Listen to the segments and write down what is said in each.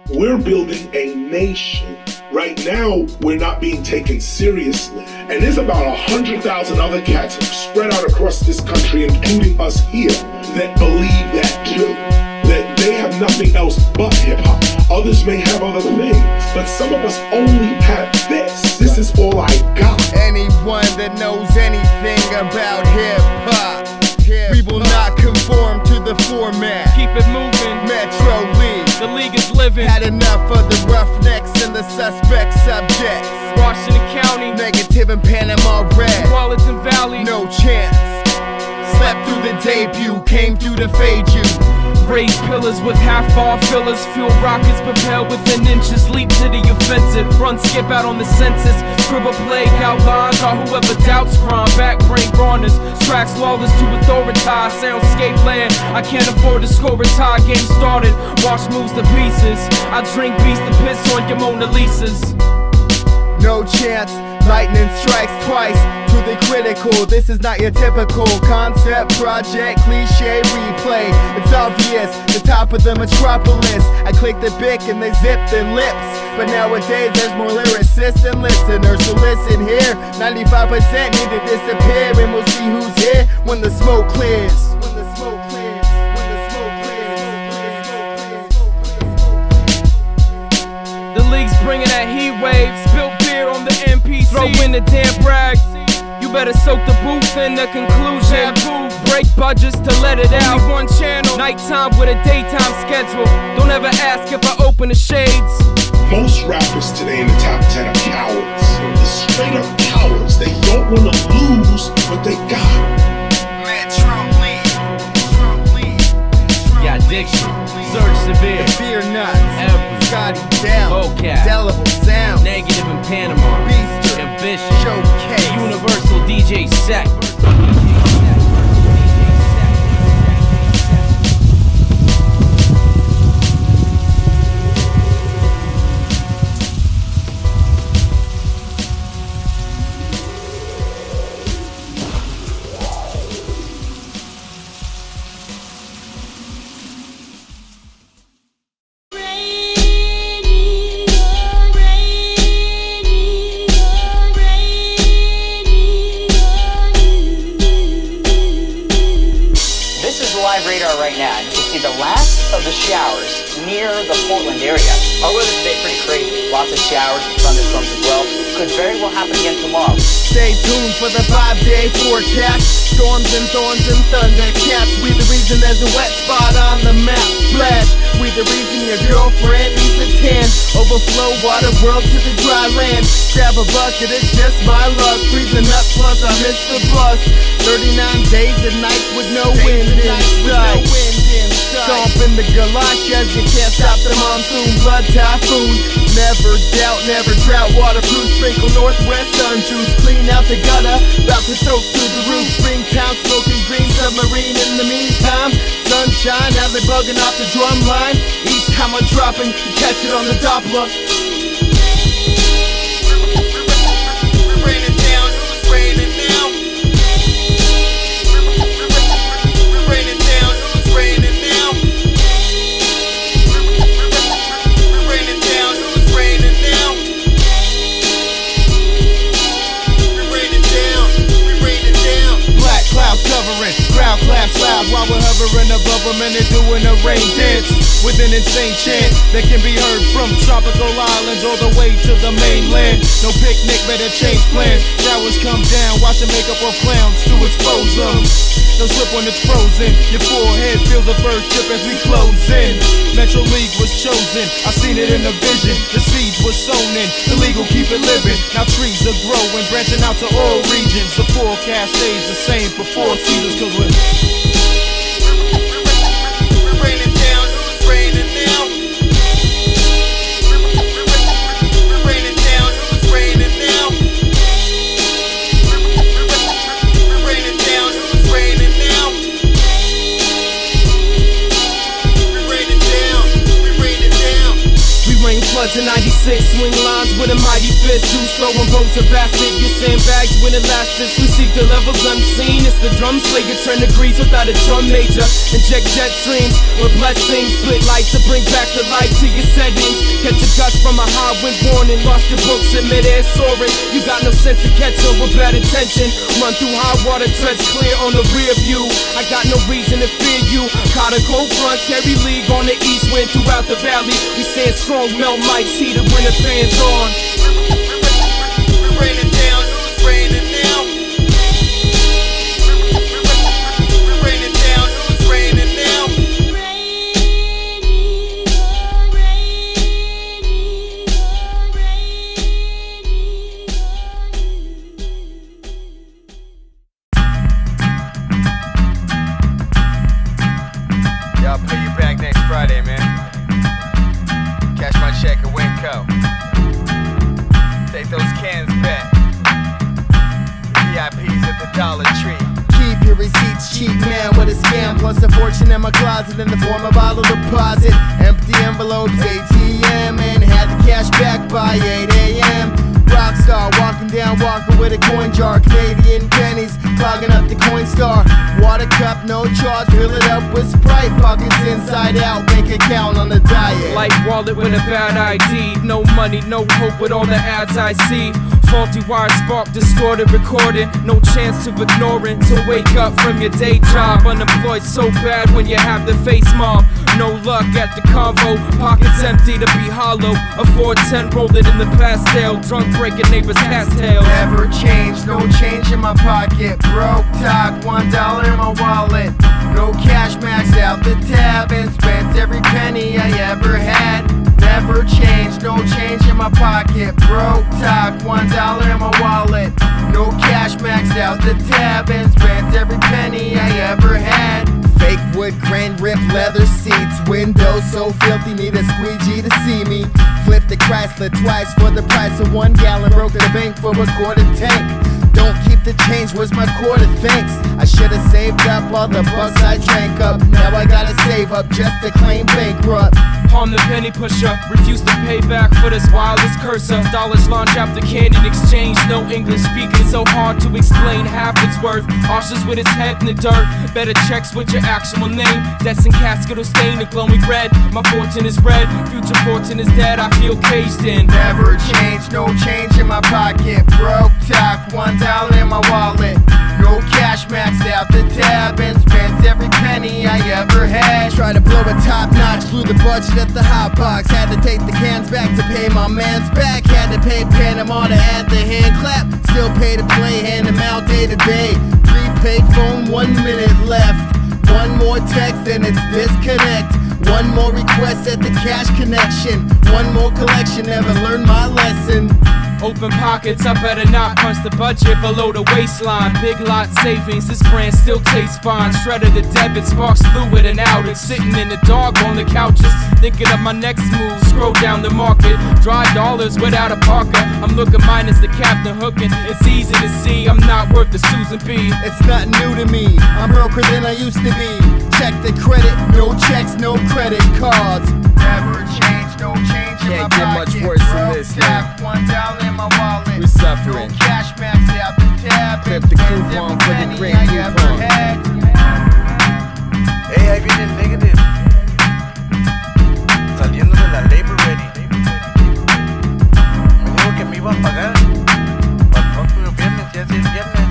We're building a nation. Right now, we're not being taken seriously. And there's about 100,000 other cats spread out across this country, including us here, that believe that too. That they have nothing else but hip-hop. Others may have other things, but some of us only have this. This is all I got. Anyone that knows anything about hip-hop, we will not conform to the format. Keep it moving. Metro League. The league is living. Had enough of the roughnecks and the suspect subjects. Washington County. Negatv and Panama Red. Wallington Valley. No chance. Slept through the debut, came through to fade you. Raise pillars with half-bar fillers. Fuel rockets propelled within inches. Leap to the offensive. Run, skip out on the census. Scribble plague outlines or whoever doubts crime. Backbrain rawness. Tracks lawless to authoritize. Soundscape land. I can't afford to score a tie. Game started. Watch moves to pieces. I drink beats to piss on your Mona Lisas. No chance. Lightning strikes twice to the critical. This is not your typical concept project cliche replay. It's obvious, the top of the metropolis. I click the bic and they zip their lips. But nowadays there's more lyricists than listeners. So listen here, 95% need to disappear, and we'll see who's here when the smoke clears. When the smoke clears. When the smoke clears. The league's bringing that heat wave. Spilt beer on the NPC. Throw in the damn rag. You better soak the booth in the conclusion. Break budgets to let it out. Only one channel. Nighttime with a daytime schedule. Don't ever ask if I open the shades. Most rappers today in the top 10 are cowards. They're straight up cowards. They don't want to lose what they got. Metro League. Got Diction, Serge Severe, BeerNutZ, Scottie, Vocab, Indelible Sound, Negatv and Panama Beaster, Ambition, Showcase, Universal DJ Set. Radar right now, and you can see the last of the showers near the Portland area. Our weather today pretty crazy. Lots of showers, thunderstorms as well. Could very well happen again tomorrow. Stay tuned for the 5-day forecast. Storms and thorns and thundercats. We the reason there's a wet spot on the map. Splash. We the reason your girlfriend needs a tan. Overflow water world to the dry land. Grab a bucket, it's just my luck. Freezing up, plus I miss the bus. 39 days and nights with no wind in sight. Stomping the galoshes, you can't stop the monsoon. Blood typhoon. Never doubt, never drought. Waterproof, sprinkle northwest sun juice. Clean out the gutter, about to soak through the roof. Springtown, smoking green submarine. In the meantime, sunshine, now they're bugging off the drum line. Each time I'm dropping, you catch it on the Doppler. We're raining down, who's raining now? We're raining down, who's raining now? We're raining down, who's raining now? We're raining down, we're raining down. Black clouds covering, crowd claps loud while we're hovering above them and they're doing a rain dance with an insane chant that can be heard from tropical islands all the way to the mainland. No picnic, better change plans. Showers come down, wash the makeup off clowns to expose them. No slip when it's frozen. Your forehead feels the first trip as we close in. Metro League was chosen, I seen it in the vision. The seeds were sown in, the league will keep it living. Now trees are growing, branching out to all regions. The forecast stays the same for 4 seasons, cause we're raining down, who's raining now? We're raining down, who's raining now? We're raining down, who's raining now? We're raining down, we're raining down. We rain floods in 96, swing lines with a mighty fist. Too slow on boats of acid, get sandbags with elastics. We seek the levels unseen. It's the drum slayer, turn degrees without a drum major. Inject jet streams with blessings, split light to bring back the light to your settings. Catch a gust from a high wind warning, lost your books in midair soaring. You got no sense to catch up with bad intention. Run through high water, treads clear on the rear view. I got no reason to fear you. Caught a cold front, carry league on the east wind throughout the valley. We stand strong, melt mics, heated when the fans on. We're raining down, who's raining now? We're raining down, who's raining now? Yeah, I'll pay you back next Friday, man. Cash my check at Winco. Take those cans back. VIPs at the Dollar Tree. Keep your receipts cheap, man, with a scam. Plus a fortune in my closet in the form of auto deposit. Empty envelopes, ATM, and had the cash back by 8 a.m. Rockstar, walking down Walker with a coin jar. Canadian pennies, clogging up the coin star. Water cup, no charge, fill it up with Sprite. Pockets inside out, bank account on the diet. Light wallet with a bad ID. No money, no hope with all the ads I see. Faulty wire spark, distorted recording. No chance to ignore it. So wake up from your day job. Unemployed so bad when you have the face mob. No luck at the convo. Pockets empty to be hollow. A 410 rolling in the pastel. Drunk breaking neighbors' cattails. Never change, no change in my pocket. Broke talk, $1 in my wallet. No cash, maxed out the tab and spent every penny I ever had. Never change, no change in my pocket. Broke talk, $1 in my wallet. No cash, maxed out the tab and spent every penny I ever had. Fake wood grain, ripped leather seats. Windows so filthy, need a squeegee to see me. Flip the Chrysler twice for the price of 1 gallon. Broke the bank for a quarter tank. Don't keep the change, where's my quarter? Thanks. I should've saved up all the bucks I drank up. Now I gotta save up just to claim bankrupt. Palm the penny pusher, refuse to pay back for this wildest cursor. Dollars launch out the Canadian exchange, no English speaking, so hard to explain half its worth. Arches with his head in the dirt, better checks with your actual name. Deaths in casket will stain a glowing red. My fortune is red, future fortune is dead, I feel caged in. Never change, no change in my pocket. Broke talk, $1 in my wallet. No cash, maxed out the tab and spent every penny I ever had. Tried to blow a top notch, blew the budget at the hot box. Had to take the cans back to pay my man's back. Had to pay Panama to add the hand clap. Still pay to play, hand them out day to day. Prepaid phone, 1 minute left. One more text and it's disconnect. One more request at the cash connection. One more collection, never learned my lesson. Open pockets, I better not punch the budget below the waistline. Big lot savings, this brand still tastes fine. Shredder the debit, sparks fluid and out. It's sitting in the dark on the couches, thinking of my next move. Scroll down the market, dry dollars without a Parker. I'm looking minus the captain hooking. It's easy to see I'm not worth the Susan B. It's not new to me, I'm broker than I used to be. Check the credit, no checks, no credit cards. Never change, no change in my Can't get much worse than this, man. $1 in my wallet. We're suffering. No cash, maxed out the tab. Clip the coupon for the great coupon. Hey, ahí viene el Negatv. Saliendo de la Labor Ready. Me dijo que me iba a pagar para el próximo viernes, ya es el viernes.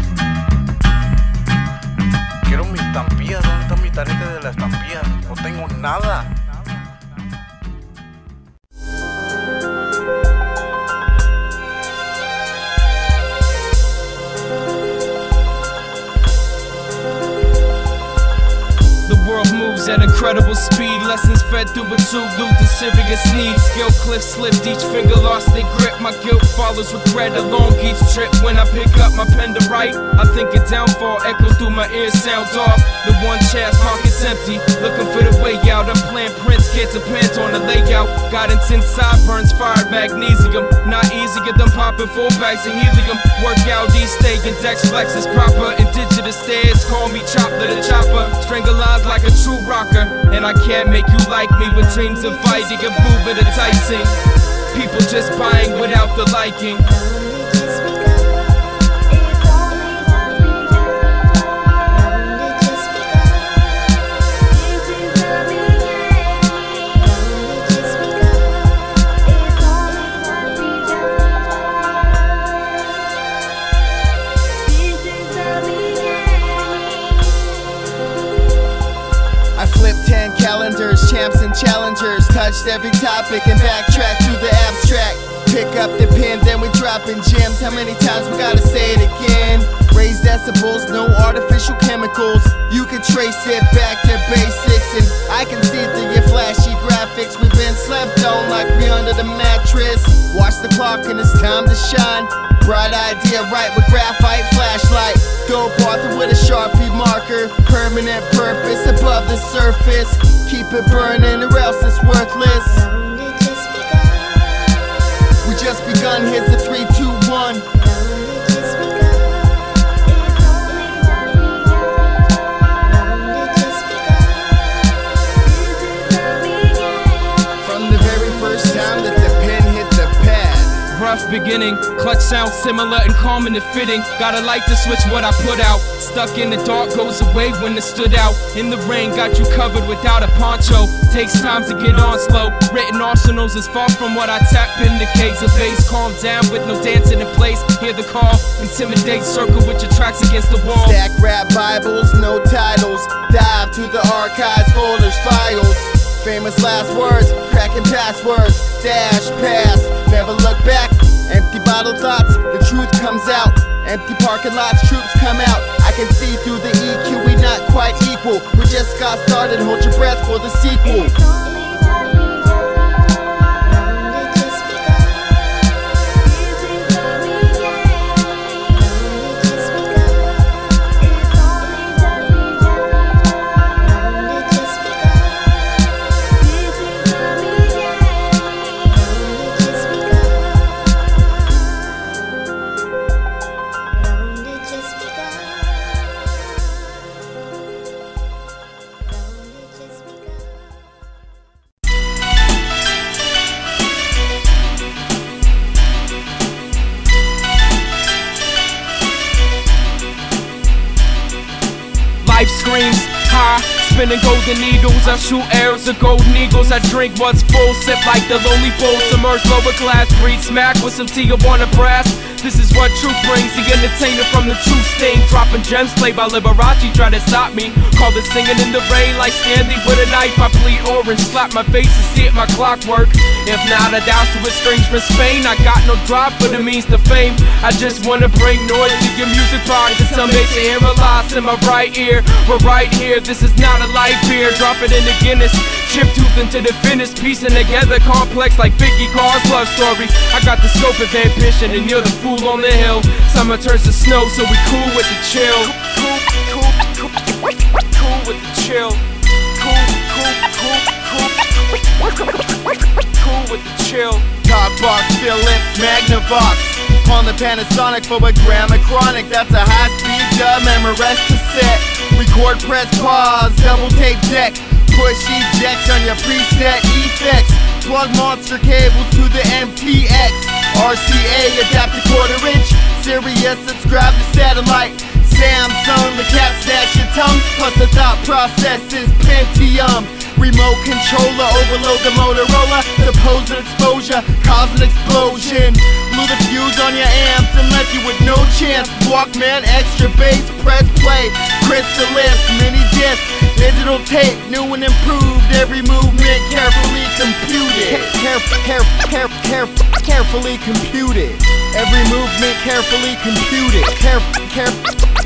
Quiero mis estampillas, ¿dónde está mi tarjeta de las estampillas? No tengo nada. At incredible speed, lessons fed through a tube, Luther serious needs. Skill cliff slipped, each finger lost their grip. My guilt follows regret along each trip. When I pick up my pen to write, I think a downfall echoes through my ears, sounds off. The one chest pockets empty, looking for the way out. I'm playing Prince, can't depend on the layout. Got intense sideburns, fired magnesium. Not easy, get them popping 4 bags of helium. Work out these stay and Dex flexes proper. Indigenous stairs, call me Chopper the Chopper. Strangle lines like a true rocker. And I can't make you like me with dreams of fighting and movement enticing. People just buying without the liking. Calendars, champs and challengers, touched every topic and backtrack to the abstract. Pick up the pen, then we dropping gems. How many times we gotta say it again? Raise decibels, no artificial chemicals. You can trace it back to basics, and I can see through your flashy graphics. We've been slept on like we under the mattress. Watch the clock and it's time to shine. Bright idea, right with graphite flashlight. Dope author with a Sharpie marker. Permanent purpose above the surface. Keep it burning or else it's worthless. We just begun, here's the 3, 2, 1. From the very first time that the pen hit the pad. Rough beginning, clutch sounds similar and calm in the fitting. Gotta like to switch what I put out. Stuck in the dark goes away when it stood out. In the rain, got you covered without a poncho. Takes time to get on slow. Written arsenals is far from what I tap indicates. A bass calm down with no dancing in place. Hear the call, intimidate, circle with your tracks against the wall. Stack rap Bibles, no titles. Dive to the archives, folders, files. Famous last words, cracking passwords. Dash, pass, never look back. Empty bottle thoughts, the truth comes out. Empty parking lots, troops come out. I can see through the EQ, we not quite equal. We just got started, hold your breath for the sequel. Screams high, spinning golden needles. I shoot arrows of golden eagles. I drink what's full, sip like the lonely bull. Submerged lower class, breathe smack with some Tijuana brass. This is what truth brings, the entertainer from the truth stain. Dropping gems played by Liberace, try to stop me. Call it singing in the rain like Stanley with a knife. I plead orange, slap my face and see it my clockwork. If not, I douse with strings from Spain. I got no drop, but it means the fame. I just wanna bring noise to your music box. And some make you hear a loss in my right ear. We're right here, this is not a light beer. Drop it in the Guinness, chip tooth into the finish. Piecing together complex like Vicky Carr's love story. I got the scope of ambition and you're the fool on the hill. Summer turns to snow, so we cool with the chill. Cool with the chill. Cool with the chill. Talkbox, Philips, Magnavox. On the Panasonic for a gram of chronic. That's a high-speed dub, memorized cassette. Record, press, pause, double tape deck. Push ejects on your preset effects. Plug monster cables to the MTX. RCA, adapt a 1/4 inch. Sirius, subscribe to satellite. Samsung, the cat snatch your tongue. Plus the thought process is Pentium. Remote controller, overload the Motorola. Supposed exposure, cause an explosion. Blew the fuse on your amps and left you with no chance. Walkman, extra bass, press play. Chrysalis, mini disc, digital tape, new and improved. Every movement carefully computed. Carefully computed. Every movement carefully computed.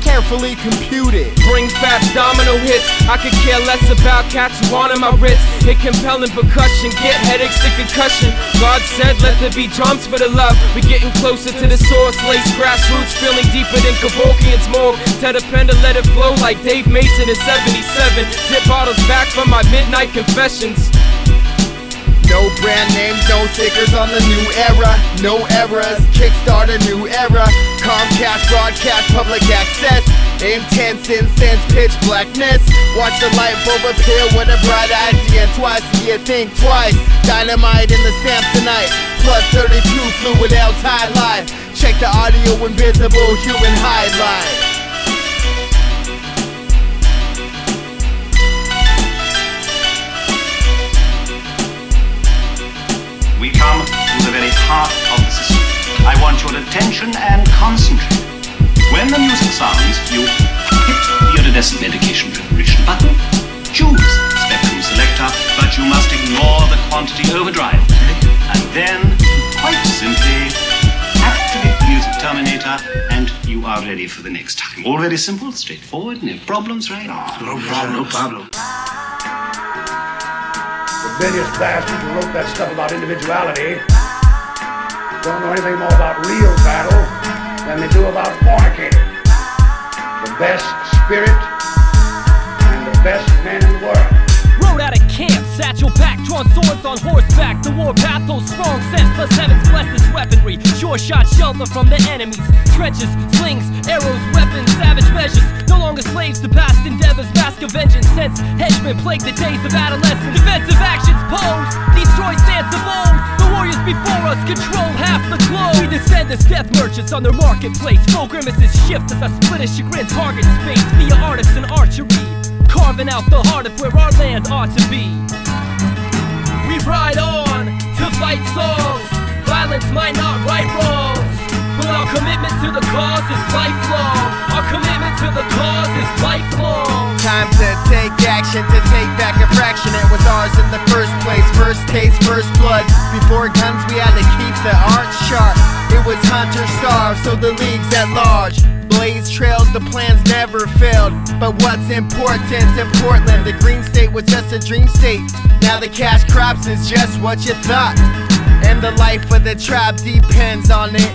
Carefully computed. Bring fat domino hits. I could care less about cats who want my wrist. Hit compelling percussion, get headaches to concussion. God said let there be drums for the love. We getting closer to the source. Lace grassroots, feeling deeper than Kevorkian's morgue. Tell the pen to let it flow like Dave Mason in '77. Dip bottles back from my midnight confessions. No brand names, no stickers on the new era. No eras, kickstart a new era. Comcast, broadcast, public access. Intense incense, pitch blackness. Watch the light bulb appear with a bright idea. Twice a year, think twice. Dynamite in the Samsonite. Plus 32 fluid L's highlight. Check the audio, invisible human highlight. We come to the very heart of the system. I want your attention and concentration. When the music sounds, you hit the iridescent medication preparation button, choose Spectrum Selector, but you must ignore the quantity overdrive. And then, quite simply, activate the music terminator, and you are ready for the next time. All very simple, straightforward, no problems, right? No problem. The biggest bastard who wrote that stuff about individuality don't know anything more about real battle than they do about fornicating. The best spirit and the best men in the world. Rode out of camp, satchel back, drawn swords on horseback. The war pathos strong, sent plus heaven's blessed weaponry. Sure shot shelter from the enemies. Trenches, slings, arrows, weapons, savage measures. No longer slaves to past endeavors, mask of vengeance. Since henchmen plagued the days of adolescence. Defensive actions pose, destroy stands of old. The warriors before us control half the globe. We descend as death merchants on their marketplace. Full grimaces shift as I split a chagrin target space via artists and archery. Carving out the heart of where our land ought to be. We ride on to fight songs. Violence might not right wrongs, but our commitment to the cause is lifelong. Our commitment to the cause is lifelong. Time to take action, to take back a fraction. It was ours in the first place. First taste, first blood. Before guns we had to keep the art sharp. It was hunter starved, so the league's at large. Blaze trails, the plans never failed. But what's important in Portland? The green state was just a dream state. Now the cash crops is just what you thought. And the life of the tribe depends on it.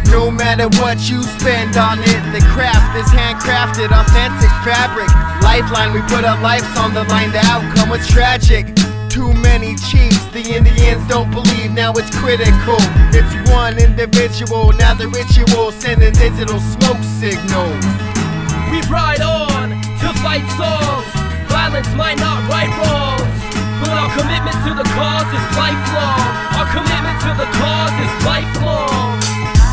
No matter what you spend on it. The craft is handcrafted, authentic fabric. Lifeline, we put our lives on the line. The outcome was tragic. Too many chiefs, the Indians don't believe, now it's critical. It's one individual, now the ritual, sending digital smoke signals. We ride on to fight songs. Violence might not right wrongs, but our commitment to the cause is lifelong. Our commitment to the cause is lifelong.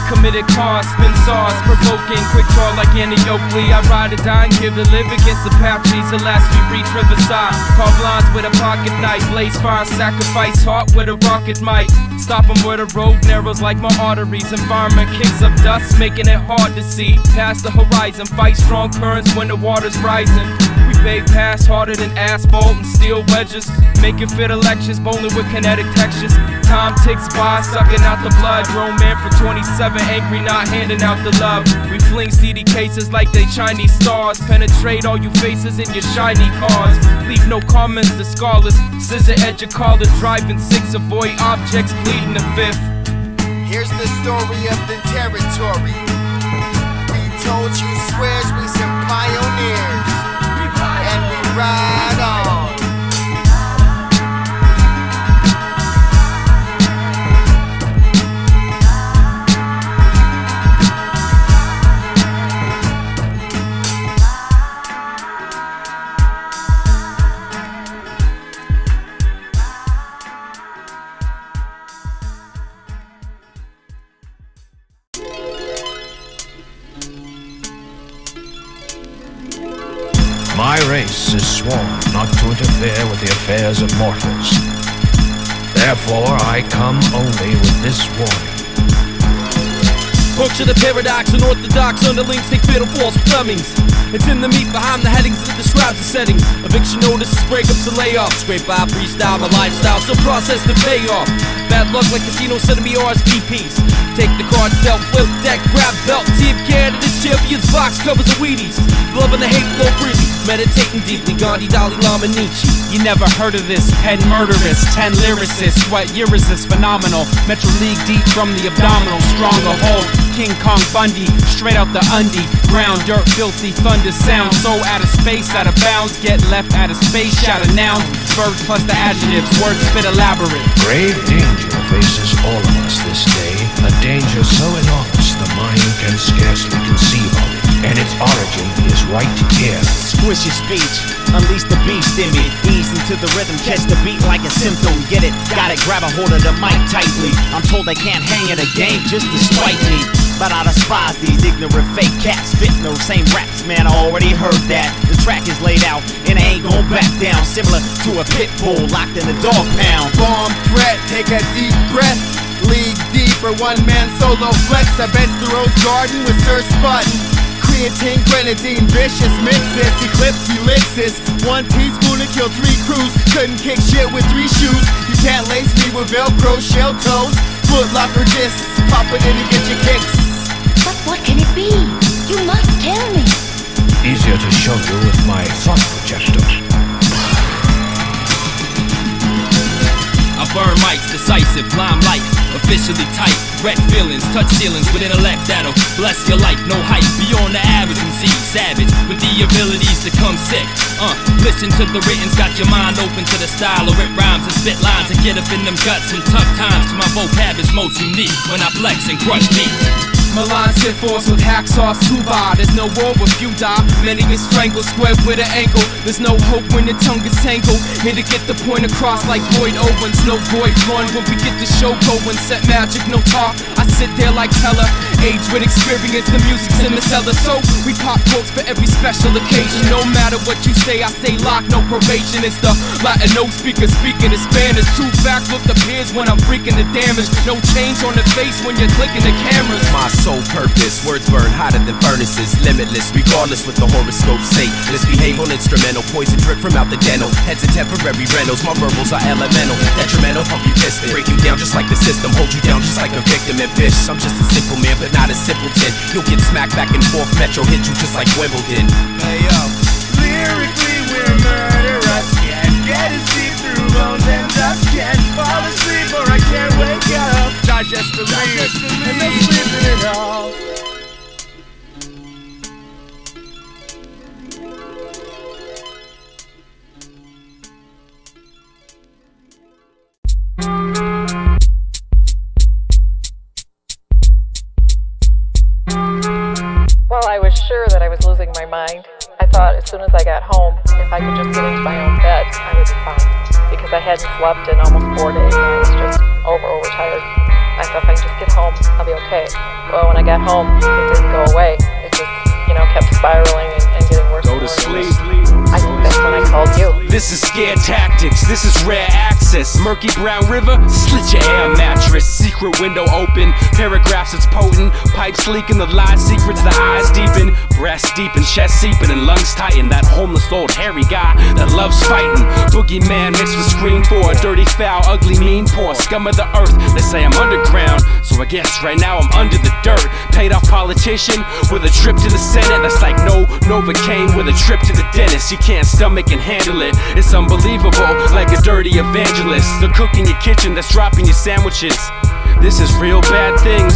Committed cause, spin saws, provoking, quick draw like Annie Oakley. I ride or die and give to live against Apaches. The last we reach Riverside. Carve lines with a pocket knife, blaze fire, sacrifice heart with a rocket mic. Stop them where the road narrows like my arteries. Environment kicks up dust, making it hard to see past the horizon. Fight strong currents when the water's rising. We pave past harder than asphalt and steel wedges. Make it fit elections, bowling with kinetic textures. Time ticks by, sucking out the blood. Grown man for 27, angry, not handing out the love. We fling CD cases like they Chinese stars. Penetrate all you faces in your shiny cars. Leave no comments to scarless. Scissor edge your collar, driving 6, avoid objects, pleading the 5th. Here's the story of the territory. We told you swears we some pioneers. And we ride on. My race is sworn not to interfere with the affairs of mortals. Therefore, I come only with this warning. Puncture the paradox, unorthodox underlings take fatal false plumbings. It's in the meat behind the headings that describes the settings. Eviction notices, breakups and layoffs. Scrape by freestyle, my lifestyle, still process the payoff. Bad luck like casino sending me RSVPs. Take the cards dealt, flip deck, grab belt. Team candidates, champions, box covers and Wheaties. The love and the hate flow freely. meditating deeply, Gandhi, Dalai Lama, Nietzsche. You never heard of this, pen murderous, 10 lyricists, what year is this? Phenomenal, Metro League deep from the abdominal, stronger hold, King Kong Bundy, straight out the undie, ground, dirt, filthy, thunder sound, so out of space, out of bounds, get left out of space, shout of nouns, verbs plus the adjectives, words spit elaborate. Grave danger faces all of us this day, a danger so enormous the mind can scarcely conceive of it, and its origin is right here. Squish your speech, unleash the beast in me, ease into the rhythm, catch the beat like a symptom, get it, got it, grab a hold of the mic tightly. I'm told they can't hang in a game just to spite me, but I despise these ignorant fake cats spitting those same raps, man, I already heard that. The track is laid out and I ain't gon' back down, similar to a pit bull locked in a dog pound. Bomb threat, take a deep breath, league deeper, one-man solo flex. I bench the rose garden with Serge Severe. Creatine, grenadine, vicious mixes, eclipse ellipsis. 1 teaspoon to kill 3 crews. Couldn't kick shit with 3 shoes. You can't lace me with Velcro, shell toes, foot locker discs. Pop it in to get your kicks. But what can it be? You must tell me. Easier to show you with my thought projectors. I burn mics, decisive, limelight, officially tight. Red feelings, touch ceilings with intellect that'll bless your life. No hype, beyond the average MC, savage with the abilities to come sick. Listen to the writtens, got your mind open to the style of rip rhymes and spit lines and get up in them guts in tough times. My vocab is most unique when I flex and crush me. My lines hit force with hacksaws too bar. There's no war with you die. Many get strangled, squared with an ankle. There's no hope when your tongue is tangled. Here to get the point across like Boyd Owens. No void fun when we get the show going. Set magic, no talk. I sit there like Teller. Age with experience, the music's in the cellar. So we pop quotes for every special occasion. No matter what you say, I stay locked, no probation. It's the Latin no speaker speaking in Spanish. Two facts look appears when I'm freaking the damage. No change on the face when you're clicking the cameras. My sole purpose, words burn hotter than furnaces, limitless, regardless what the horoscopes say. Misbehave on instrumental, poison drip from out the dental. Heads and temporary rentals, my verbals are elemental, detrimental, pump you piston, break you down just like the system, hold you down just like a victim. And bitch, I'm just a simple man, but not a simpleton. You'll get smacked back and forth, Metro hit you just like Wimbledon. Hey yo, lyrically we're murderous, can't get it deep through bones and dust, can't fall asleep or I can't wake up. Digest the lead, and no sleeping it off. Well, I was sure that I was losing my mind. I thought as soon as I got home, if I could just get into my own bed, I would be fine. Because I hadn't slept in almost 4 days and I was just overtired. I thought if I can just get home, I'll be okay. Well, when I got home, it didn't go away. It just, kept spiraling and getting worse. Go to sleep. I think that's when I called you. This is scare tactics, this is rare access. Murky brown river, slit your air mattress. Secret window open, paragraphs it's potent. Pipes leaking, the lie secrets, the eyes deepen. Breast deep and chest seeping and lungs tighten. That homeless old hairy guy that loves fighting. Boogeyman mixed with scream for a dirty, foul, ugly, mean, poor scum of the earth. They say I'm underground, so I guess right now I'm under the dirt. Paid off politician with a trip to the Senate. That's like no Novocaine with a trip to the dentist. You can't stomach and handle it. It's unbelievable, like a dirty evangelist. The cook in your kitchen that's dropping your sandwiches. This is real bad things,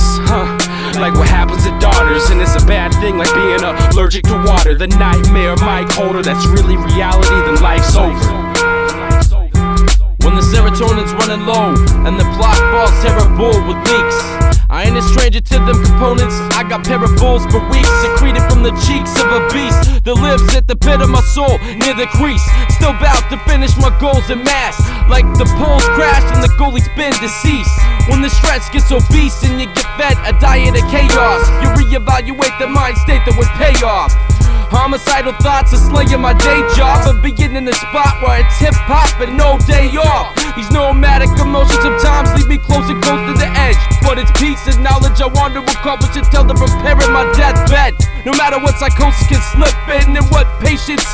like what happens to daughters. And it's a bad thing like being allergic to water. The nightmare mic holder, that's really reality, then life's over. When the serotonin's running low and the plot falls terrible with leaks, I ain't a stranger to them components. I got parables for weeks, secreted from the cheeks of a beast that lives at the pit of my soul, near the crease. Still bout to finish my goals in mass, like the poles crashed and the goalie's been deceased. When the stress gets obese and you get fed a diet of chaos, you reevaluate the mind state that would pay off. Homicidal thoughts are slaying my day job of being in the spot where it's hip-hop and no day off. These nomadic emotions sometimes leave me close and close to the edge, but it's peace and knowledge I want to accomplish until the repairing my deathbed. No matter what psychosis can slip in and what patience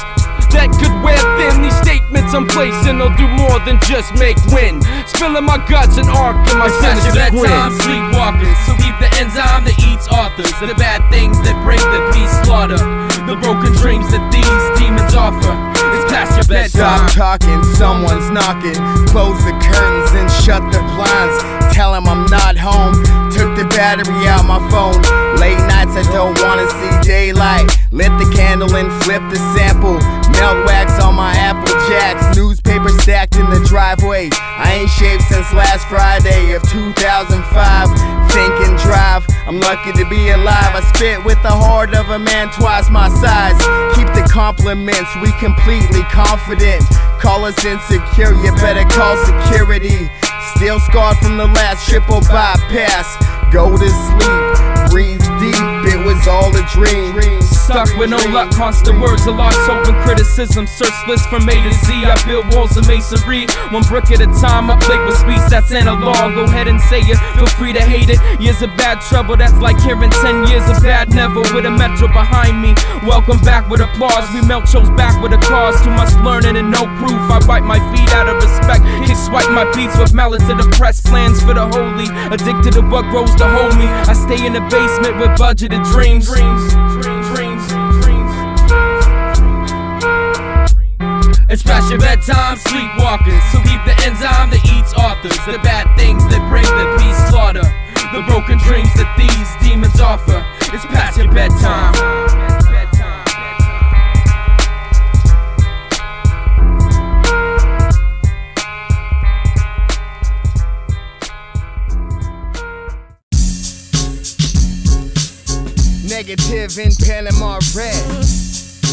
that could wear thin, these statements I'm placing will do more than just make wind. Spilling my guts and arc in my sinister grin. Bedtime sleepwalkers, so keep the enzyme that eats authors, the bad things that bring the peace slaughter. The broken dreams that these demons offer. It's past your bedtime. Stop talking, someone's knocking. Close the curtains and shut the blinds. Tell him I'm not home. Took the battery out my phone. Late nights I don't wanna see daylight. Lit the candle and flip the sample. Melt wax on my Apple Jacks. Newspaper stacked in the driveway. I ain't shaved since last Friday of 2005. Think and drive, I'm lucky to be alive. I spit with the heart of a man twice my size. Keep the compliments, we completely confident. Call us insecure, you better call security. Still scarred from the last triple bypass. Go to sleep, breathe deep, it was all a dream. Stuck with no luck, constant words, a lost hope and criticism. Search list from A to Z, I build walls of masonry. One brick at a time, I play with speech that's analog. Go ahead and say it, feel free to hate it. Years of bad trouble, that's like hearing 10 years of bad never. With a metro behind me, welcome back with applause. We melt shows back with a cause. Too much learning and no proof, I wipe my feet out of respect. Kick swipe my beats with malice to the press. Plans for the holy, addicted to what grows to hold me. I stay in the basement with budgeted dreams. It's past your bedtime, sleepwalkers. So keep the enzyme that eats authors. The bad things that bring the peace slaughter. The broken dreams that these demons offer. It's past your bedtime. Negatv and Panama Red.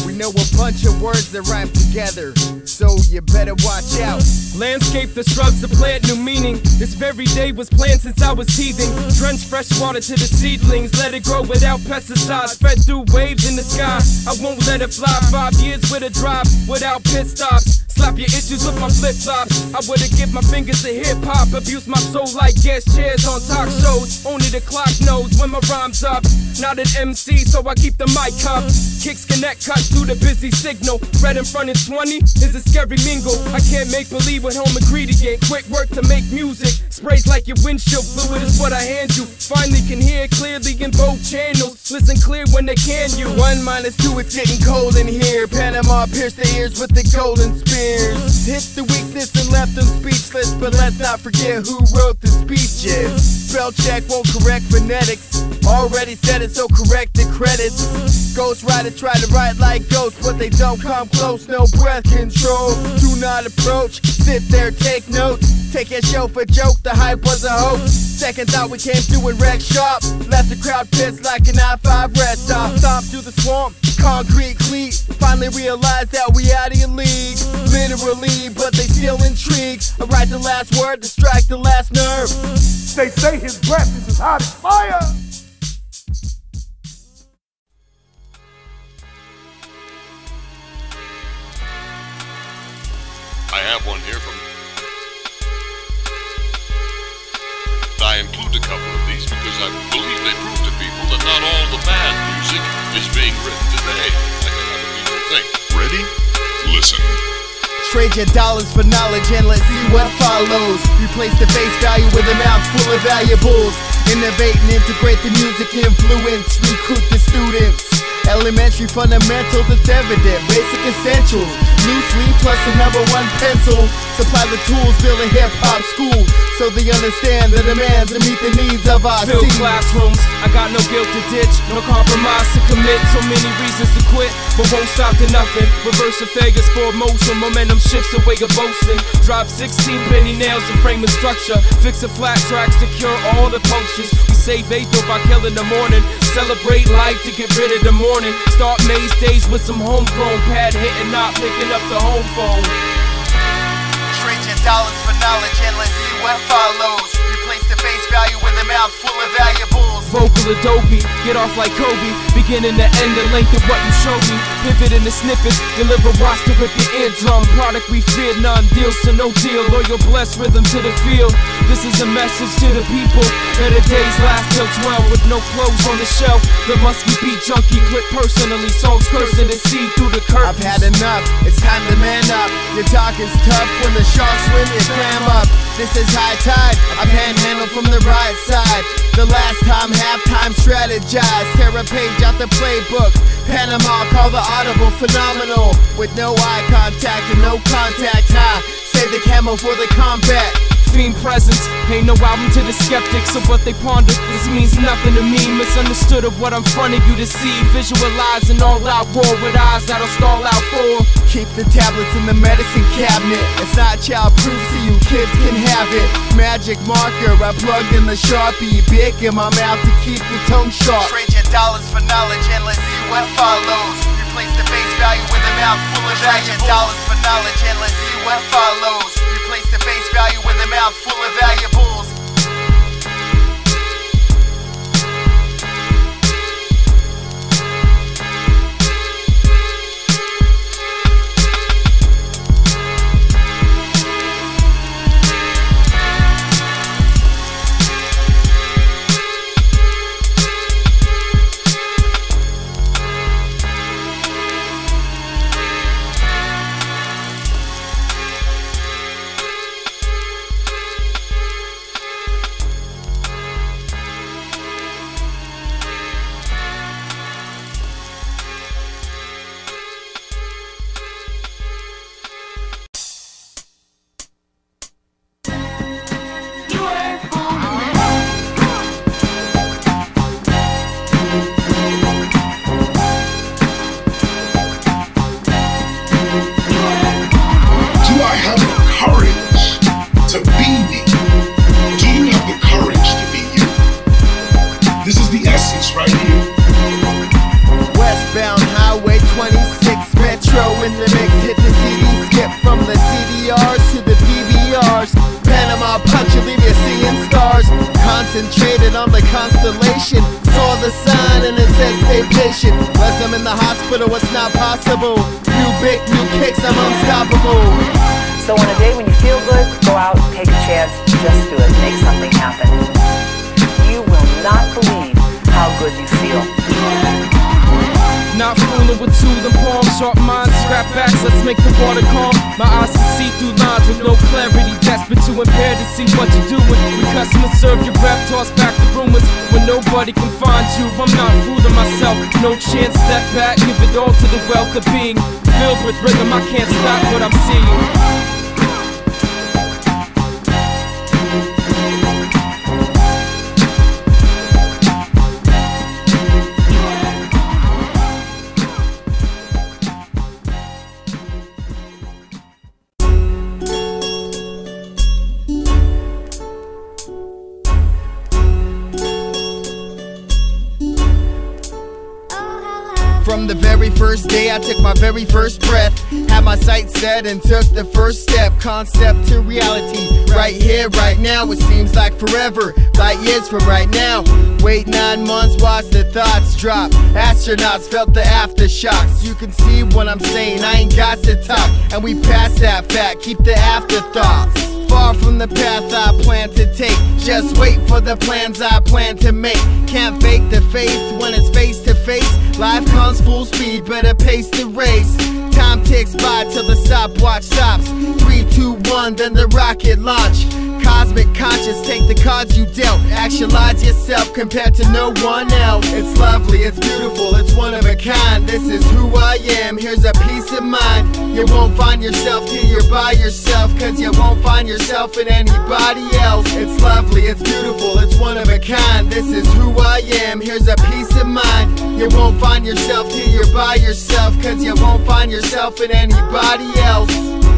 We know a bunch of words that rhyme together, so you better watch out. Landscape the shrubs to plant new meaning. This very day was planned since I was teething. Drench fresh water to the seedlings. Let it grow without pesticides. Fed through waves in the sky. I won't let it fly. 5 years with a drive without pit stops. Slap your issues with my flip-flops. I would've give my fingers to hip-hop. Abuse my soul like guest chairs on talk shows. Only the clock knows when my rhyme's up. Not an MC, so I keep the mic up. Kicks connect, cuts through the busy signal. Red in front of 20 is a scary mingle. I can't make believe with home ingredient. Quick work to make music. Sprays like your windshield fluid is what I hand you. Finally can hear clearly in both channels. Listen clear when they can you. 1 minus 2, it's getting cold in here. Panama pierced their ears with the golden spears. Hit the weakness and left them speechless. But let's not forget who wrote the speeches. Spell check won't correct phonetics. Already said it, so correct the credits. Ghost writer try to write like ghosts, but they don't come close. No breath control, do not approach. Sit there, take notes. Take your show for joke, the hype was a hoax. Second thought we came through and wrecked shop. Left the crowd pissed like an I-5 rest stop. Stomped through the swamp, concrete cleat. Finally realized that we out of your league. Literally, but they still intrigued. I write the last word to strike the last nerve. They say his breath is as hot as fire. I have one here from... I include a couple of these because I believe they prove to people that not all the bad music is being written today, like a lot of people think. Ready? Listen. Trade your dollars for knowledge and let's see what follows. Replace the face value with a mouth full of valuables. Innovate and integrate the music influence. Recruit the students. Elementary fundamentals, it's evident. Basic essentials. Loose leaf plus the #1 pencil. Supply the tools, build a hip-hop school, so they understand the demands and meet the needs of our Fill classrooms, I got no guilt to ditch, no compromise to commit. So many reasons to quit, but won't stop to nothing. Reverse the failures for emotion, momentum shifts away of boasting. Drop 16 penny nails to frame a structure. Fix a flat tracks to cure all the punctures. We save April by killing the morning. Celebrate life to get rid of the morning. Start May's days with some homegrown pad hitting, not picking up the home phone. Trade your dollars for knowledge and let's see what follows. Replace the face value with a mouth full of valuables. Vocal Adobe, get off like Kobe. Beginning to end, the length of what you showed me. Pivot in the snippets, deliver watch to rip your eardrum. Product we fear, none deals to no deal. Loyal blessed rhythm to the field. This is a message to the people. Better days last till 12 with no clothes on the shelf. The musky beat junkie clip personally. Songs cursing to see through the curtains. I've had enough, it's time to man up. Your talk is tough when the sharks swim, you clam up. this is high tide. I panhandle from the right side. The last time, halftime strategized. Tear a page out the playbook. Panama, call the audible phenomenal. With no eye contact and no contact high. Save the camo for the combat. Fiend presence, ain't no album to the skeptics of what they ponder. This means nothing to me, misunderstood of what I'm fronting you to see. Visualize an all-out war with eyes that'll stall out for. Keep the tablets in the medicine cabinet. It's not child-proof, so you kids can have it. Magic marker, I plugged in the Sharpie. Big in my mouth to keep the tongue sharp. Trade your dollars for knowledge and let's see what follows. Replace the face value with a mouth full of valuables. Trade your dollars for knowledge and let's see what follows. Replace the face value with a mouth full of valuables. Concentrated on the constellation. Saw the sign and it said stay patient. Unless I'm in the hospital, it's not possible. New big, new kicks, I'm unstoppable. So on a day when you feel good, go out, take a chance, just do it, make something happen. You will not believe how good you feel. Not fooling with tools and palms, sharp minds, scrap backs, let's make the water calm. My eyes can see through lines with no clarity, desperate to impair to see what you're doing. We customer serve your rep, toss back the rumors. When nobody can find you, I'm not fooling myself. No chance, step back, give it all to the wealth of being filled with rhythm. I can't stop what I'm seeing. From the very first day I took my very first breath, had my sights set and took the first step. Concept to reality, right here, right now. It seems like forever, light years from right now. Wait 9 months, watch the thoughts drop. Astronauts felt the aftershocks. You can see what I'm saying, I ain't got to talk. And we past that fact, keep the afterthoughts. Far from the path I plan to take. Just wait for the plans I plan to make. Can't fake the faith when it's face to face. Life comes full speed, better pace the race. Time ticks by till the stopwatch stops. 3, 2, 1, then the rocket launch. Cosmic conscious, take the cards you dealt. Actualize yourself compared to no one else. It's lovely, it's beautiful, it's one of a kind. This is who I am, here's a peace of mind. You won't find yourself till you're by yourself, cause you won't find yourself in anybody else. It's lovely, it's beautiful, it's one of a kind. This is who I am, here's a peace of mind. You won't find yourself till you're by yourself, cause you won't find yourself in anybody else.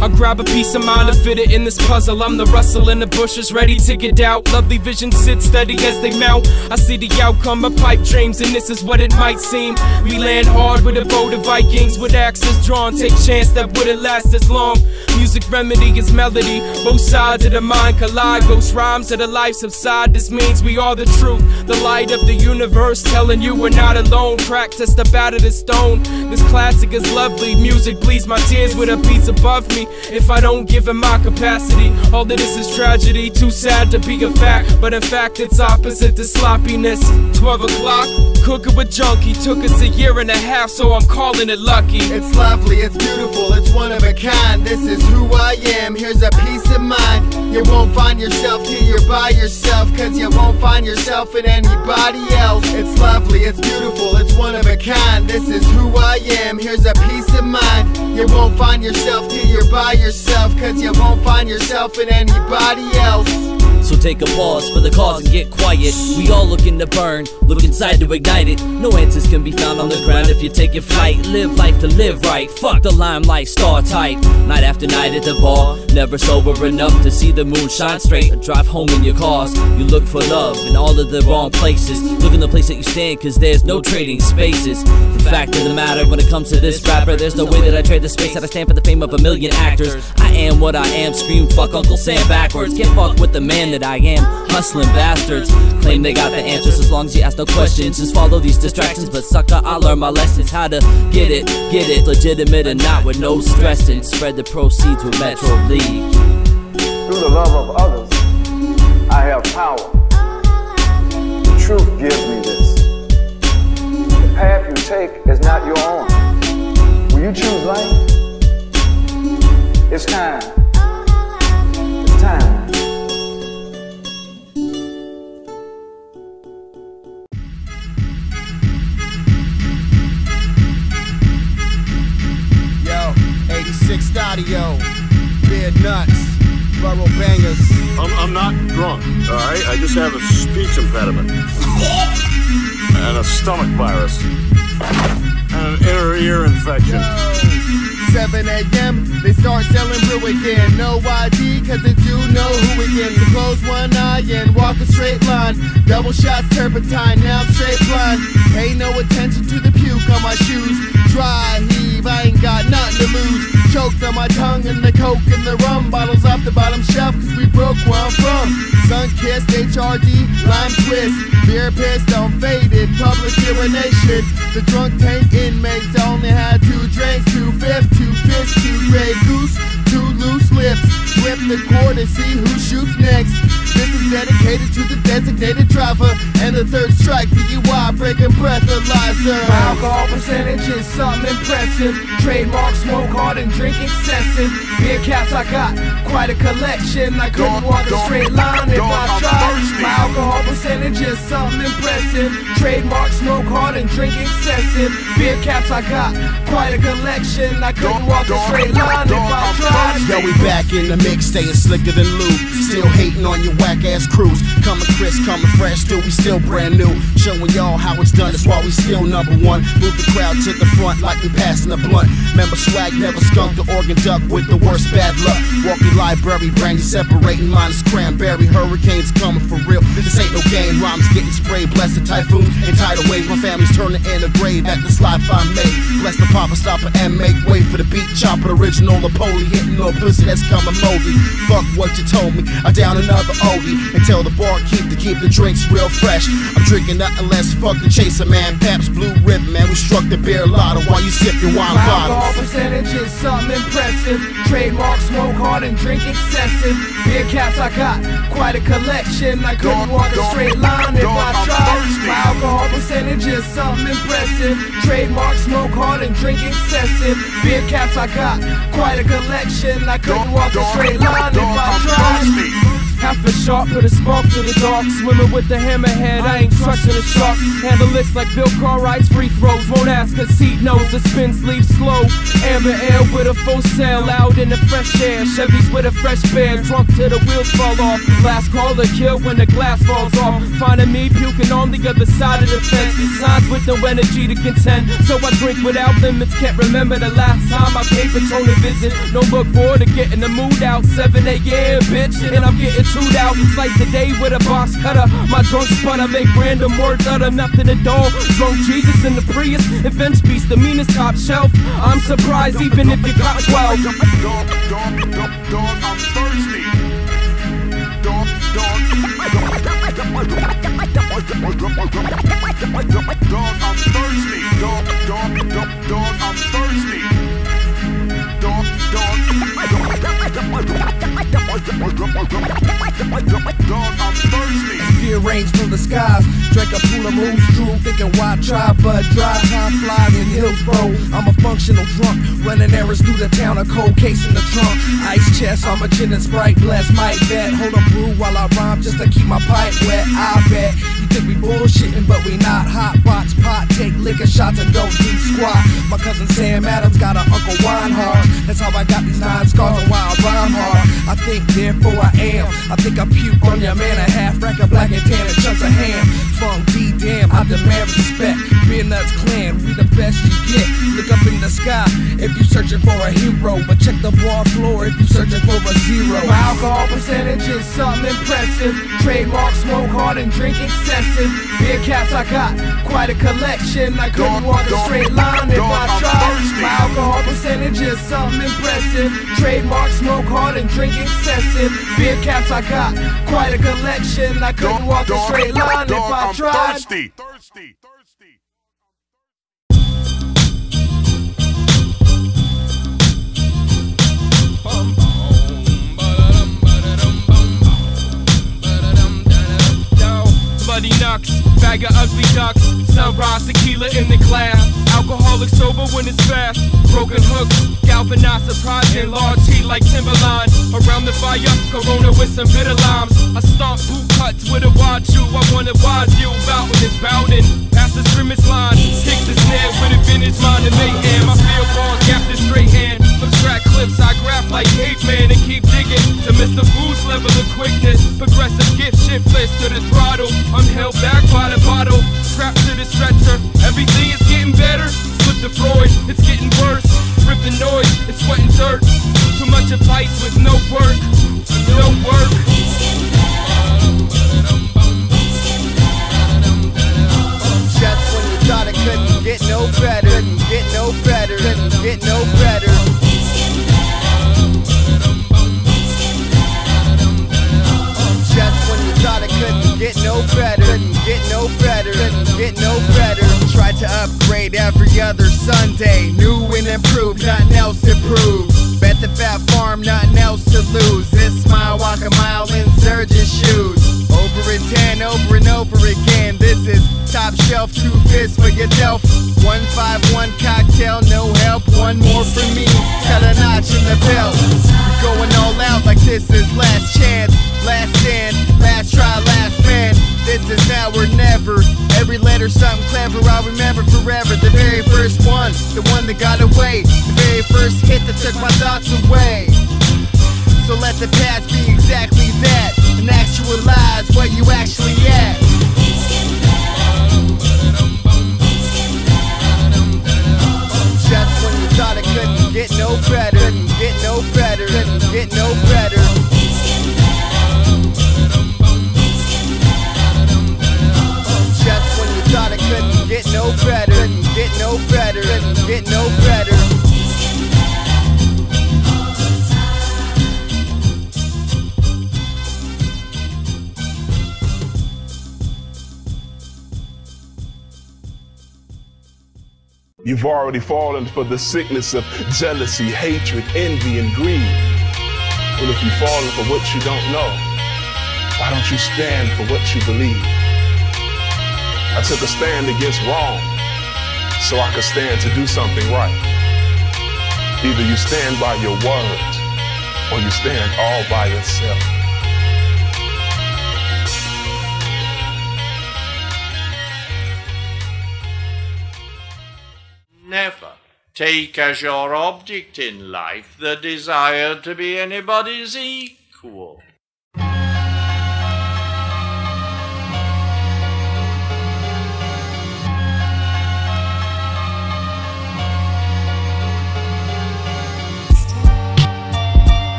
I grab a piece of mind to fit it in this puzzle. I'm the rustle in the bushes, ready to get out. Lovely visions sit steady as they mount. I see the outcome of pipe dreams, and this is what it might seem. We land hard with a boat of Vikings, with axes drawn. Take chance that wouldn't last as long. Music remedy is melody. Both sides of the mind collide. Ghost rhymes of the life subside. This means we are the truth, the light of the universe, telling you we're not alone. Practice the out of the stone. This classic is lovely. Music bleeds my tears with a piece above me. if I don't give him my capacity. All of this is tragedy, too sad to be a fact, but in fact it's opposite to sloppiness. 12 o'clock, cooking with junkie, took us a year and a half, so I'm calling it lucky. It's lovely, it's beautiful, it's one of a kind. This is who I am, here's a peace of mind. You won't find yourself till you're by yourself, cause you won't find yourself in anybody else. It's lovely, it's beautiful, it's one of a kind. This is who I am, here's a peace of mind. You won't find yourself till you're by yourself, cause you won't find yourself in anybody else. So take a pause for the cause and get quiet. We all looking to burn, look inside to ignite it. No answers can be found on the ground if you're taking flight. Live life to live right, fuck the limelight, star type. Night after night at the bar, never sober enough to see the moon shine straight or drive home in your cars. You look for love in all of the wrong places. Look in the place that you stand, cause there's no trading spaces. The fact of the matter, when it comes to this rapper, there's no way that I trade the space that I stand for the fame of a million actors. I am what I am, scream fuck Uncle Sam backwards. Can't fuck with the man that I am, hustling bastards. Claim they got the answers as long as you ask no questions. Just follow these distractions, but sucker, I learned my lessons. How to get it, legitimate and not with no stressing. Spread the proceeds with Metro League. Through the love of others, I have power. The truth gives me this. The path you take is not your own. Will you choose life? It's time. It's time. Yo, 86 audio, BeerNutZ, Borough Bangers. I'm not drunk, alright? I just have a speech impediment. And a stomach virus. And an inner ear infection. 7 a.m., they start selling brew again. No ID, cause it's you know who again. So close one eye and walk a straight line. Double shots, turpentine, now I'm straight blind. Pay no attention to the puke on my shoes. Dry heave, I ain't got nothing to lose. Choked on my tongue and the coke and the rum. Bottles off the bottom shelf, cause we broke where I'm from. Sun-kissed, HRD, lime twist. Beer pissed on faded, public urination. The drunk tank inmates only had 2 drinks, 2 fifths, 2 fists, 2 gray goose, 2 loose lips. Flip the cord and see who shoots next. This is dedicated to the designated driver. And the third strike, DUI, breaking breathalyzer. My alcohol percentage is something impressive. Trademark, smoke hard and drink excessive. Beer caps, I got quite a collection. I couldn't walk a straight line if I tried. My alcohol percentage is something impressive. Trademark, smoke hard and drink excessive. Beer caps, I got quite a collection. I couldn't walk a straight line if I tried. Yo, we back in the mix, staying slicker than lube. Still hating on your whack ass crews. Coming crisp, coming fresh, still we still brand new. Showing y'all how it's done, that's why we still #1. Move the crowd to the front like we passing a blunt. Remember swag never skunked the organ duck with the worst bad luck. Walking library, brandy separating, minus cranberry. Hurricanes coming for real, this ain't no game. Rhymes getting sprayed, bless the typhoons and tidal waves. My family's turning in a grave at this life I made. Bless the papa stopper and make way for the beat chopper. Original Napoli hitting no pussy that's coming moldy. Fuck what you told me, I down another oldie. And tell the barkeep to keep the drinks real fresh. I'm drinking nothing less, fuck the chaser man. Pabst Blue Ribbon man, we struck the beer lotto while you sip your wine bottles. My alcohol percentage is something impressive. Trademark, smoke hard and drink excessive. Beer caps, I got quite a collection. I couldn't walk a straight line if I tried. My alcohol percentage is something impressive. Trademark, smoke hard and drink excessive. Beer caps, I got quite a collection. I couldn't walk a straight line if I tried. Half a sharp, put a spark to the dark. Swimming with the hammerhead, I ain't trusting the sharks. Handle licks like Bill Cartwright's free throws. Won't ask cause he knows the spin sleeve slow. Amber ale with a full sail out in the fresh air. Chevys with a fresh bear, drunk till the wheels fall off. Last call to kill when the glass falls off. Finding me puking on the other side of the fence. Signs with no energy to contend, so I drink without limits. Can't remember the last time I paid Patron a visit. No look forward to getting the mood out. 7 a.m. bitch, and I'm getting chewed out. Slice the day with a box cutter. My drunk sputter make random words utter nothing at all. Drunk Jesus in the Prius, events beast, the meanest top shelf. I'm surprised even if you got 12. Dog, I'm thirsty. Dog, I'm thirsty. Dog, I'm thirsty. Dog, I'm thirsty. Fear rains from the skies. Drank a pool of moose drool, thinking why try, but dry time flies in Hillsboro. I'm a functional drunk, running errands through the town, a cold case in the trunk. Ice chest, I'm a gin and Sprite, bless my bet. Hold a brew while I rhyme just to keep my pipe wet. I bet you think we bullshitting, but we not. Hot box pot, take liquor shots and don't do squat. My cousin Sam Adams got an Uncle Weinhardt. That's how I got these 9 scars and why I rhyme hard. I think therefore I am. I think I puke on your man, a half rack of black and tan and chunks of ham. Funk D damn, I demand respect. BeerNutZ clan, we the best you get. Look up in the sky if you searching for a hero, but check the bar floor if you searching for a zero. My alcohol percentage is something impressive. Trademark, smoke hard and drink excessive. Beer caps, I got quite a collection. I couldn't walk a straight line if I tried. My alcohol percentage is something impressive. Trademark, smoke hard and drink excessive. Beer caps, I got quite a collection. I couldn't walk a straight line if I tried. Thirsty. Bloody knocks, bag of ugly ducks, sunrise tequila in the glass. Alcoholic sober when it's fast. Broken hooks, galvanized surprise in large heat like Timberline. Around the fire, Corona with some bitter limes. I stomp boot cuts with a wide shoe. I want a wide view, bout when it's bowden. Past the scrimmage line, kicks the snare with a vintage mind and mayhem. I feel balls, gap the straight hand. From track clips, I graph like caveman and keep digging to Mr. Food's level of quickness. Progressive gift shiftless to the throttle. I'm held back by the bottle, strapped to the stretcher. Everything is getting better. Slip the Freud, it's getting worse. Rip the noise, it's sweat and dirt. Too much advice with no work, no work. Just when you thought it couldn't get no better, couldn't get no better, couldn't get no better. Just when you thought it couldn't get no better, couldn't get no better, couldn't get no better. Tried to upgrade every other Sunday, new and improved, nothing else to prove. Bet the fat farm, nothing else to lose. This smile, walk a mile in Serge's shoes. Over and 10, over and over again. This is top shelf, 2 fists for your delf. 151 cocktail, no help. One more for me, cut a notch in the belt. We're going all out like this is last chance. Last stand, last try, last man. This is now or never. Every letter something clever, I'll remember forever. The very first one, the one that got away. The very first hit that took my thoughts away. So let the past be exactly that, and actualize where you actually at. Just when you thought it couldn't get no better, couldn't get no better, couldn't get no better. Just when you thought it couldn't get no better, couldn't get no better, couldn't get no better. You've already fallen for the sickness of jealousy, hatred, envy, and greed. Well, if you've fallen for what you don't know, why don't you stand for what you believe? I took a stand against wrong so I could stand to do something right. Either you stand by your words or you stand all by yourself. Never take as your object in life the desire to be anybody's equal.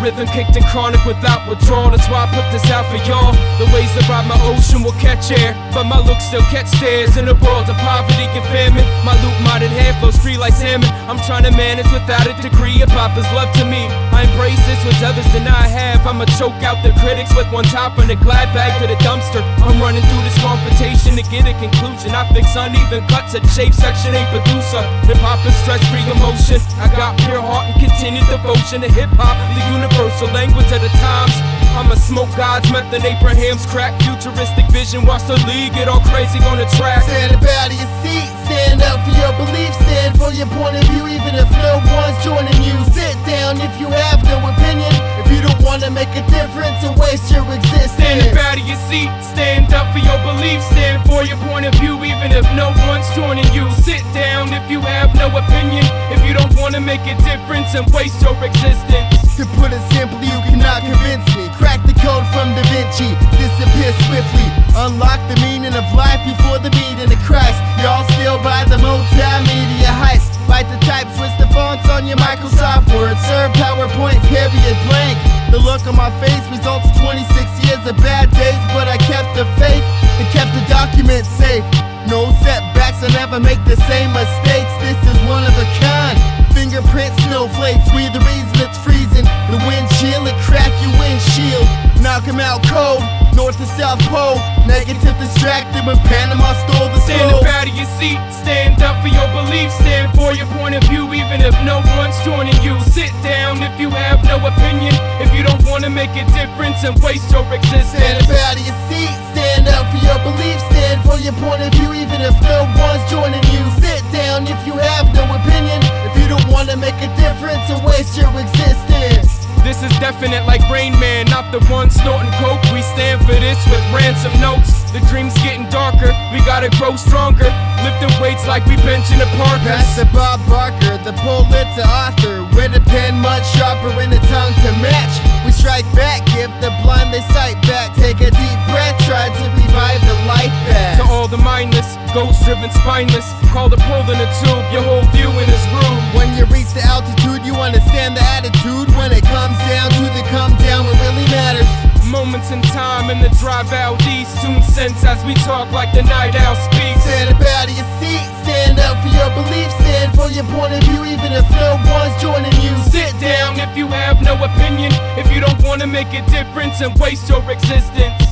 Rhythm kicked in chronic without withdrawal. That's why I put this out for y'all. The waves that ride my ocean will catch air, but my looks still catch stares. In a world of poverty, and famine. My loot modded hand flows free like salmon. I'm trying to manage without a degree. Hip-hop is love to me. I embrace this which others deny I have. I'ma choke out the critics with one top from the glad bag to the dumpster. I'm running through this confrontation to get a conclusion. I fix uneven cuts at shape section, ain't producer. Hip-hop is stress-free emotion. I got pure heart and continued devotion to hip-hop, the universal language of the times. I'ma smoke God's method, Abraham's crack, futuristic vision. Watch the league get all crazy on the track. Stand up out of your seat, stand up for your beliefs, stand for your point of view, even if no one's joining you. Sit down if you have no opinion, if you don't wanna make a difference and waste your existence. Stand up out of your seat, stand up for your beliefs, stand for your point of view, even if no one's joining you. Sit down if you have no opinion, if you don't wanna make a difference and waste your existence. To put it simply, you cannot convince me. Crack the code from Da Vinci, disappear swiftly. Unlock the meaning of life before the meeting of Christ. Y'all still buy the multimedia hype. Bite the type, switch the fonts on your Microsoft Word. Serve PowerPoint, period, blank. The look on my face results of 26 years of bad days, but I kept the faith and kept the documents safe. No setbacks, I never make the same mistakes. This is one of a kind. Fingerprint snowflakes, we the reason it's freezing. The wind chill, it crack your windshield. Knock 'em out cold, north to south pole. Negative distracted when Panama stole the Stand soul. up out of your seat, stand up for your beliefs, stand for your point of view, even if no one's joining you. Sit down if you have no opinion, if you don't wanna make a difference and waste your existence. Stand up out of your seat, stand up for your beliefs, stand for your point of view, even if no one's joining you. Sit down if you have no opinion, if you don't wanna make a difference and waste your existence. This is definite like Rain Man, not the one snorting coke. We stand for this with ransom notes. The dream's getting darker, we gotta grow stronger. Lifting weights like we benching the Parkers. Pass the Bob Barker, the poet to author, with a pen much sharper and a tongue to match. We strike back, give the blind their sight back. Take a deep breath, try to revive the life back. To all the mindless, ghost-driven, spineless, call the pole in a tube, your whole view in his room. When you reach the altitude, you understand the attitude. When it comes down to the come down, what really matters. Moments in time in the drive out east, tune sense as we talk like the night owl speaks. Stand up out of your seat, stand up for your beliefs, stand for your point of view, even if no one's joining you. Sit down if you have no opinion, if you don't wanna make a difference and waste your existence.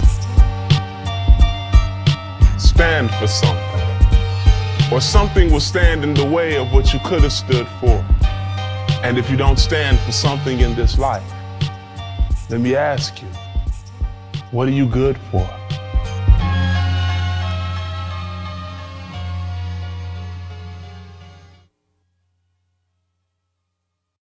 Stand for something, or something will stand in the way of what you could have stood for. And if you don't stand for something in this life, let me ask you, what are you good for?